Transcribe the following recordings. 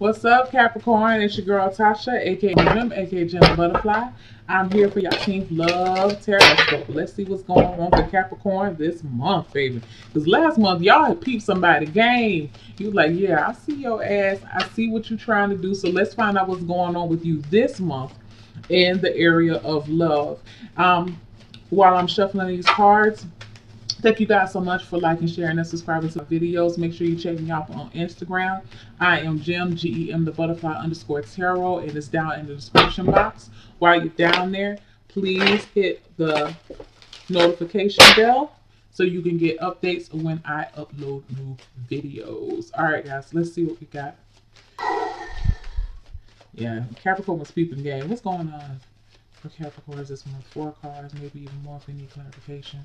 What's up, Capricorn? It's your girl Tasha, aka Jim, aka Jim the Butterfly. I'm here for y'all Team Love Tarot. Let's see what's going on for Capricorn this month, baby. Because last month, y'all had peeped somebody game. You was like, yeah, I see your ass. I see what you're trying to do. So let's find out what's going on with you this month in the area of love. While I'm shuffling these cards, thank you guys so much for liking, sharing, and subscribing to my videos. Make sure you check me out on Instagram. I am Gem, Gem the Butterfly _tarot, and it's down in the description box. While you're down there, please hit the notification bell so you can get updates when I upload new videos. All right, guys, let's see what we got. Yeah, Capricorn was peeping game. What's going on for Capricorn this month? 4 cards, maybe even more if we need clarification.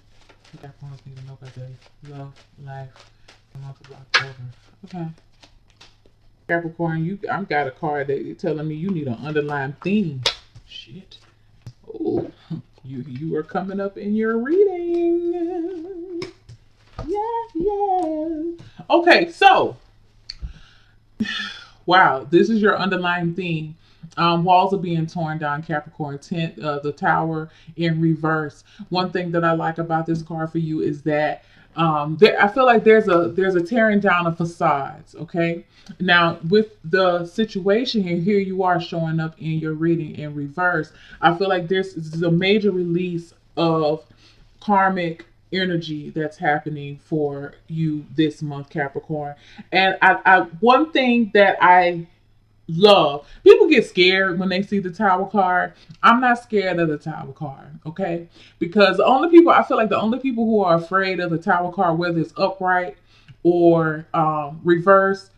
Capricorns need to know about their love, life, the month of October. Okay. Capricorn, I've got a card that you're telling me you need an underlying theme. Shit. Oh, you are coming up in your reading. Yeah. Okay, so wow, this is your underlying theme. Walls are being torn down, Capricorn. The Tower in reverse. One thing that I like about this card for you is that I feel like there's a tearing down of facades. Okay, now with the situation here you are showing up in your reading in reverse. I feel like this is a major release of karmic energy that's happening for you this month, Capricorn. And one thing that I love. People get scared when they see the Tower card. I'm not scared of the Tower card, okay? Because I feel like the only people who are afraid of the Tower card, whether it's upright or reverse,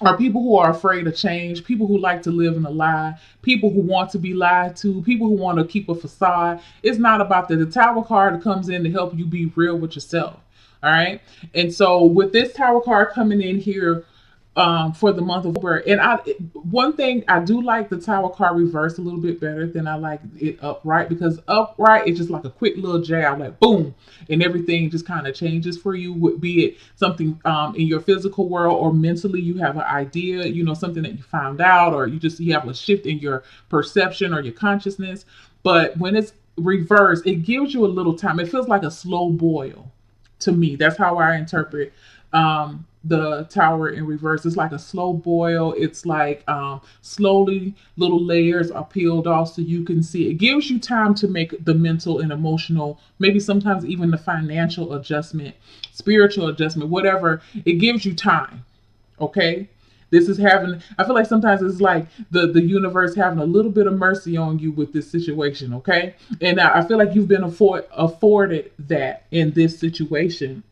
are people who are afraid of change, people who like to live in a lie, people who want to be lied to, people who want to keep a facade. It's not about that. The Tower card comes in to help you be real with yourself, all right? And so with this Tower card coming in here, for the month of October. And one thing I do like the Tower card reverse a little bit better than I like it upright, because upright it's just like a quick little jab, like boom, and everything just kind of changes for you. Be it something in your physical world or mentally, you have an idea, something that you found out, or you have a shift in your perception or your consciousness. But when it's reverse, it gives you a little time. It feels like a slow boil to me. That's how I interpret the Tower in reverse. It's like a slow boil. It's like slowly little layers are peeled off so you can see. It gives you time to make the mental and emotional, maybe sometimes even the financial adjustment, spiritual adjustment, whatever. It gives you time. Okay. I feel like sometimes it's like the universe having a little bit of mercy on you with this situation. Okay. And I feel like you've been afforded that in this situation.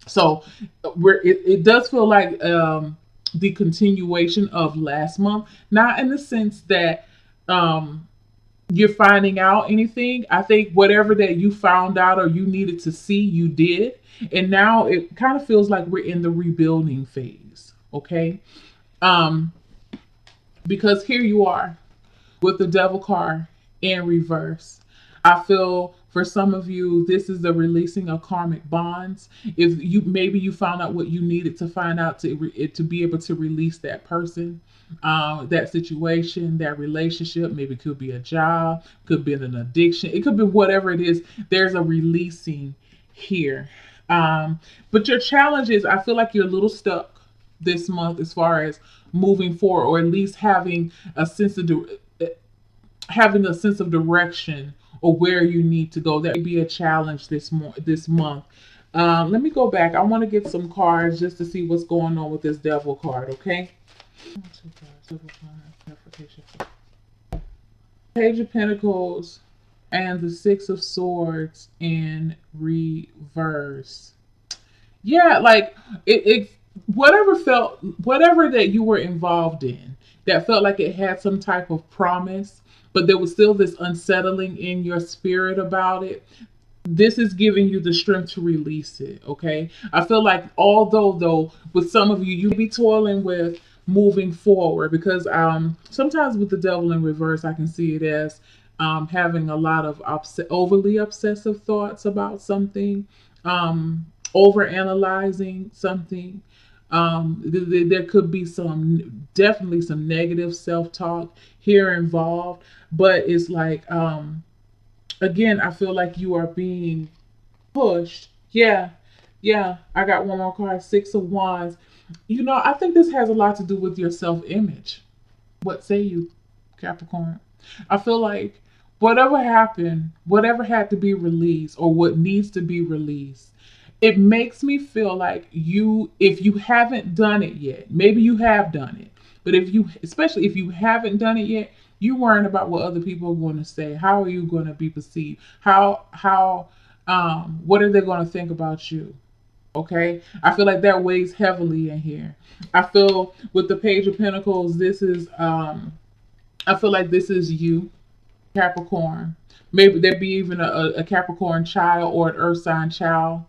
So it does feel like the continuation of last month, not in the sense that you're finding out anything. I think whatever that you found out or you needed to see, you did. And now it kind of feels like we're in the rebuilding phase. Okay. Because here you are with the Devil card in reverse. I feel for some of you, this is the releasing of karmic bonds. If maybe you found out what you needed to find out to be able to release that person, that situation, that relationship. Maybe it could be a job, could be an addiction. It could be whatever it is. There's a releasing here. But your challenge is, I feel like you're a little stuck this month as far as moving forward, or at least having a sense of direction or where you need to go. That would be a challenge this month. Let me go back. I want to get some cards just to see what's going on with this Devil card, okay? Page of Pentacles and the Six of Swords in reverse. Yeah, like whatever that you were involved in that felt like it had some type of promise, but there was still this unsettling in your spirit about it. This is giving you the strength to release it, okay? I feel like although with some of you be toiling with moving forward, because sometimes with the Devil in reverse, I can see it as having a lot of overly obsessive thoughts about something, over analyzing something, There could be definitely some negative self-talk here involved, but it's like, again, I feel like you are being pushed. Yeah, yeah. I got one more card, Six of Wands. I think this has a lot to do with your self-image. What say you, Capricorn? I feel like whatever happened, whatever had to be released or what needs to be released, it makes me feel like if you haven't done it yet, maybe you have done it, but especially if you haven't done it yet, you're worrying about what other people are going to say. How are you going to be perceived? What are they going to think about you? Okay, I feel like that weighs heavily in here. I feel with the Page of Pentacles, I feel like this is you, Capricorn. Maybe there be even a Capricorn child or an Earth sign child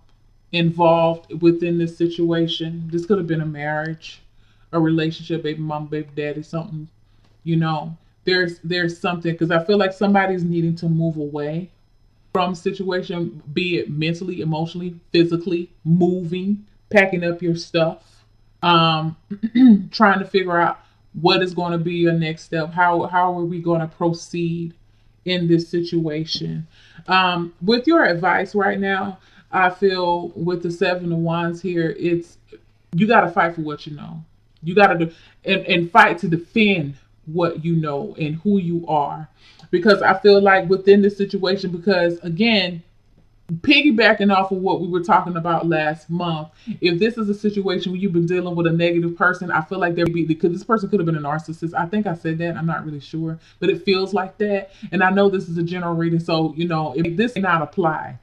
involved within this situation. This could have been a marriage, a relationship, baby mom, baby daddy, something. You know, there's something, because I feel like somebody's needing to move away from a situation, be it mentally, emotionally, physically, moving, packing up your stuff, trying to figure out what is going to be your next step. How are we going to proceed in this situation? With your advice right now, I feel with the Seven of Wands here, it's you got to fight for what you know. You got to do and fight to defend what you know and who you are, because I feel like within this situation, because again, piggybacking off of what we were talking about last month, if this is a situation where you've been dealing with a negative person, I feel like because this person could have been a narcissist. I think I said that. I'm not really sure, but it feels like that. And I know this is a general reading, so if this may not apply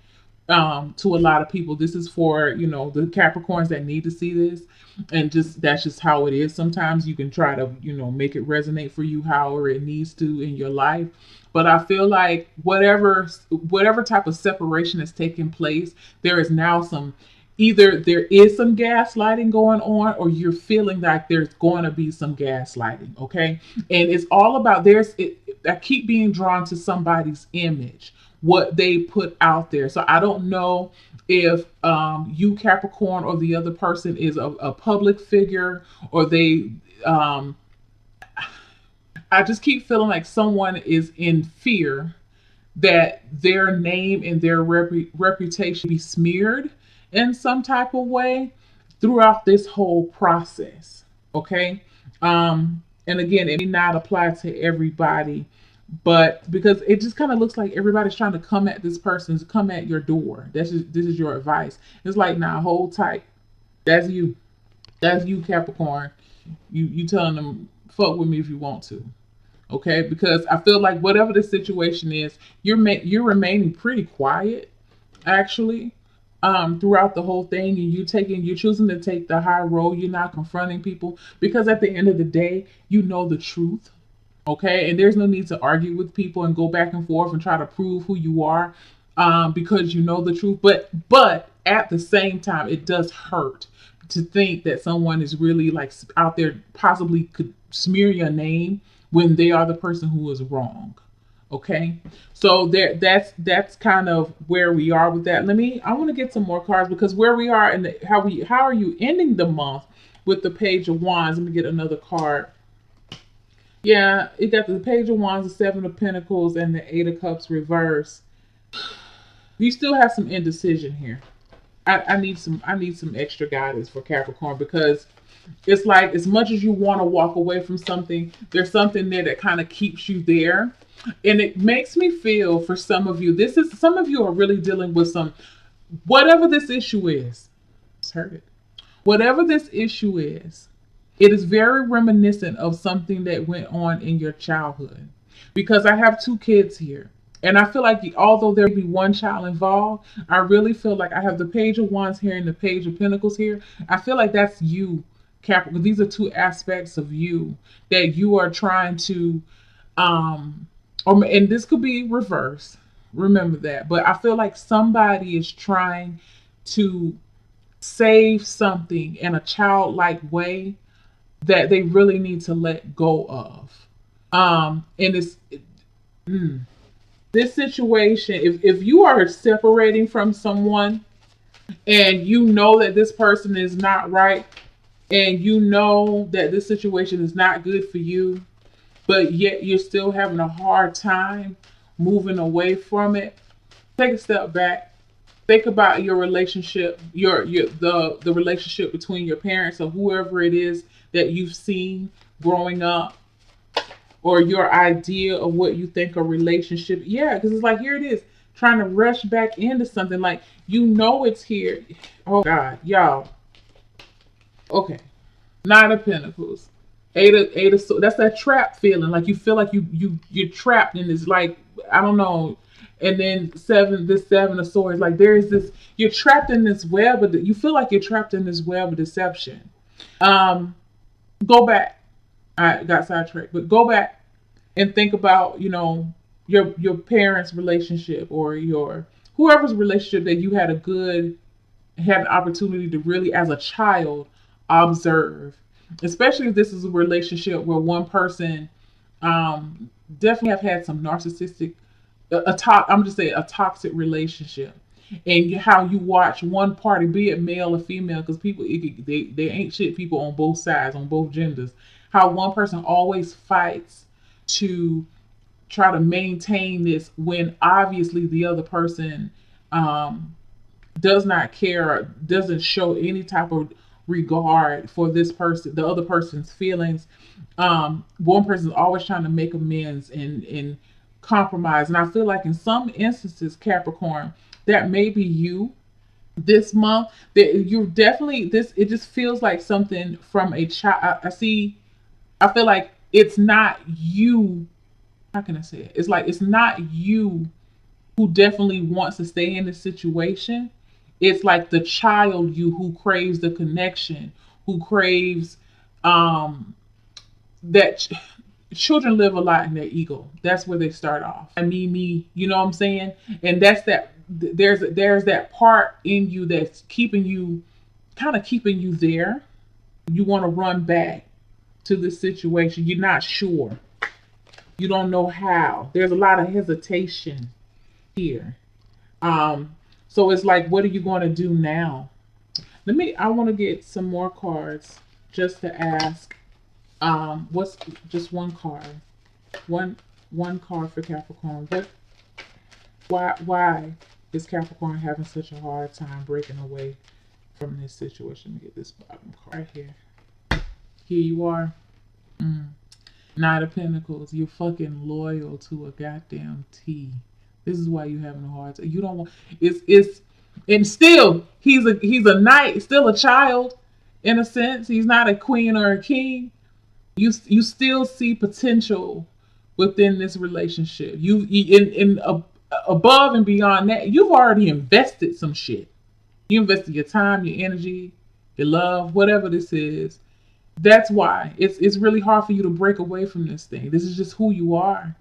to a lot of people. This is for the Capricorns that need to see this, and that's just how it is. Sometimes you can try to make it resonate for you however it needs to in your life. But I feel like whatever type of separation is taking place, there is now either there is some gaslighting going on, or you're feeling like there's going to be some gaslighting. Okay, and it's all about I keep being drawn to somebody's image, what they put out there. So I don't know if you, Capricorn, or the other person is a public figure, or they I just keep feeling like someone is in fear that their name and their reputation be smeared in some type of way throughout this whole process. Okay. And again, it may not apply to everybody, but because it just kind of looks like everybody's trying to come at come at your door. This is your advice. It's like, nah, hold tight. That's you. That's you, Capricorn. You telling them, fuck with me if you want to. Okay, because I feel like whatever the situation is, you're remaining pretty quiet, actually, throughout the whole thing, and you're choosing to take the high road. You're not confronting people, because at the end of the day, you know the truth. Okay, and there's no need to argue with people and go back and forth and try to prove who you are, because you know the truth. But at the same time, it does hurt to think that someone is really like out there, possibly could smear your name when they are the person who is wrong. Okay, so that's kind of where we are with that. I want to get some more cards, because where we are and how are you ending the month with the Page of Wands. Let me get another card. Yeah, it got the Page of Wands, the Seven of Pentacles, and the Eight of Cups reverse. You still have some indecision here. I need some extra guidance for Capricorn, because it's like, as much as you want to walk away from something, there's something there that kind of keeps you there. And it makes me feel, for some of you, some of you are really dealing with whatever this issue is. Just heard it. Whatever this issue is, it is very reminiscent of something that went on in your childhood. Because I have two kids here. And I feel like although there be one child involved, I really feel like I have the Page of Wands here and the Page of Pentacles here. I feel like that's you, Capricorn. These are two aspects of you that you are trying to, and this could be reverse. Remember that. But I feel like somebody is trying to save something in a childlike way that they really need to let go of. And this situation, if you are separating from someone and you know that this person is not right, and you know that this situation is not good for you, but yet you're still having a hard time moving away from it, take a step back. Think about your relationship, the relationship between your parents or whoever it is that you've seen growing up, or your idea of what you think a relationship. Yeah, because it's like here it is, trying to rush back into something like you know it's here. Oh God, y'all. Okay, Nine of Pentacles, Eight of Swords. That's that trap feeling. Like you feel like you're trapped in this. Like I don't know. And then Seven of Swords. Like there is this. You're trapped in this web, but you feel like you're trapped in this web of deception. Go back. I got sidetracked, but go back and think about your parents' relationship or your whoever's relationship that you had an opportunity to really as a child observe, especially if this is a relationship where one person definitely have had some narcissistic I'm just saying a toxic relationship, and how you watch one party, be it male or female, because people they ain't shit people on both sides, on both genders, how one person always fights to try to maintain this when obviously the other person does not care or doesn't show any type of regard for this person, the other person's feelings. One person is always trying to make amends and compromise. And I feel like in some instances, Capricorn, that may be you this month. That you're definitely this. It just feels like something from a child. I feel like it's not you. How can I say it? It's like it's not you who definitely wants to stay in this situation. It's like the child you who craves the connection, who craves that children live a lot in their ego. That's where they start off. Me, you know what I'm saying? And that's that there's that part in you that's keeping you there. You want to run back to the situation. You're not sure. You don't know how. There's a lot of hesitation here. So it's like, what are you going to do now? I want to get some more cards just to ask. What's just one card? One card for Capricorn. Why is Capricorn having such a hard time breaking away from this situation? Let me get this bottom card right here. Here you are. Knight of Pentacles. You're fucking loyal to a goddamn T. This is why you're having a hard time. You don't want and still he's a knight, still a child in a sense. He's not a queen or a king. You still see potential within this relationship. Above and beyond that, you've already invested some shit. You invested your time, your energy, your love, whatever this is. That's why it's really hard for you to break away from this thing. This is just who you are.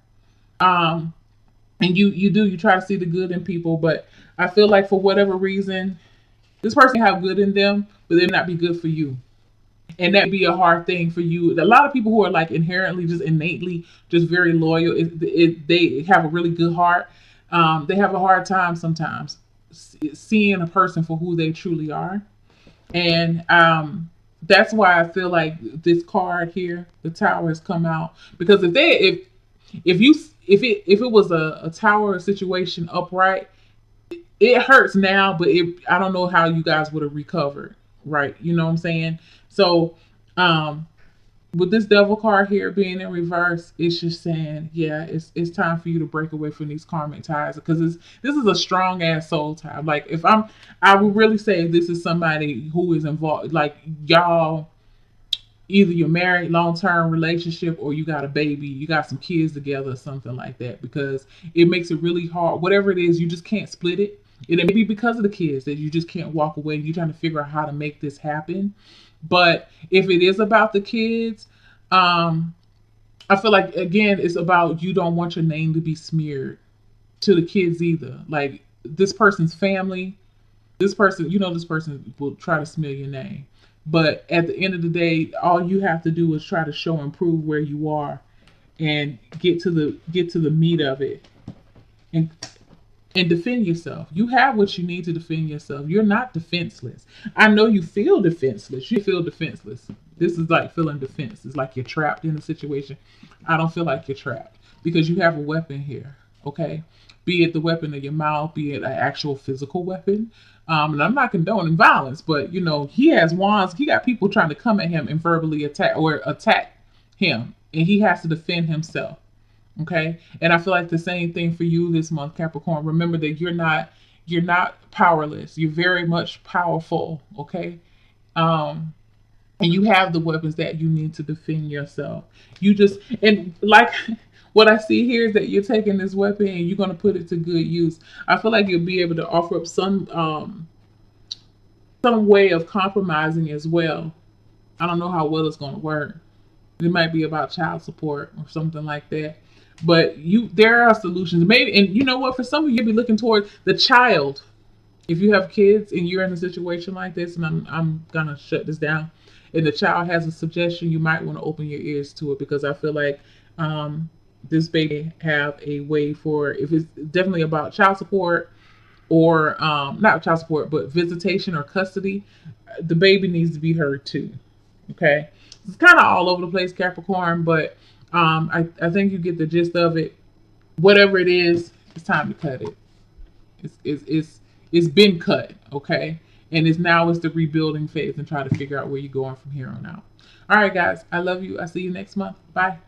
And you try to see the good in people, but I feel like for whatever reason, this person have good in them, but they may not be good for you. And that be a hard thing for you. A lot of people who are like inherently, just innately, just very loyal, they have a really good heart. They have a hard time sometimes seeing a person for who they truly are. And that's why I feel like this card here, the Tower, has come out. Because if it was a Tower situation upright, it hurts now, but I don't know how you guys would have recovered, right? You know what I'm saying? So, with this Devil card here being in reverse, it's just saying, yeah, it's time for you to break away from these karmic ties, because this is a strong ass soul tie. Like I would really say this is somebody who is involved, like y'all, either you're married, long-term relationship, or you got a baby, you got some kids together or something like that, because it makes it really hard. Whatever it is, you just can't split it. And it may be because of the kids that you just can't walk away. You're trying to figure out how to make this happen. But if it is about the kids, I feel like, again, it's about you don't want your name to be smeared to the kids either. Like this person's family, this person will try to smear your name. But at the end of the day, all you have to do is try to show and prove where you are and get to the meat of it. And and defend yourself. You have what you need to defend yourself. You're not defenseless. I know you feel defenseless. You feel defenseless. This is like feeling defense. It's like you're trapped in a situation. I don't feel like you're trapped because you have a weapon here. Okay, be it the weapon of your mouth, be it an actual physical weapon. And I'm not condoning violence, but you know he has wands. He got people trying to come at him and verbally attack him, and he has to defend himself. Okay, and I feel like the same thing for you this month, Capricorn. Remember that you're not powerless. You're very much powerful. Okay, um, and you have the weapons that you need to defend yourself. You just and like what I see here is that you're taking this weapon and you're going to put it to good use. I feel like you'll be able to offer up some way of compromising as well. I don't know how well it's going to work. It might be about child support or something like that. But there are solutions. Maybe, and you know what? For some of you, you'll be looking toward the child. If you have kids and you're in a situation like this, and I'm gonna shut this down, and the child has a suggestion, you might want to open your ears to it because I feel like this baby have a way for if it's definitely about child support or not child support, but visitation or custody. The baby needs to be heard too. Okay, it's kind of all over the place, Capricorn, but I think you get the gist of it. Whatever it is, it's time to cut it. It's been cut, okay, and it's the rebuilding phase and try to figure out where you're going from here on out. All right, guys, I love you. I see you next month. Bye.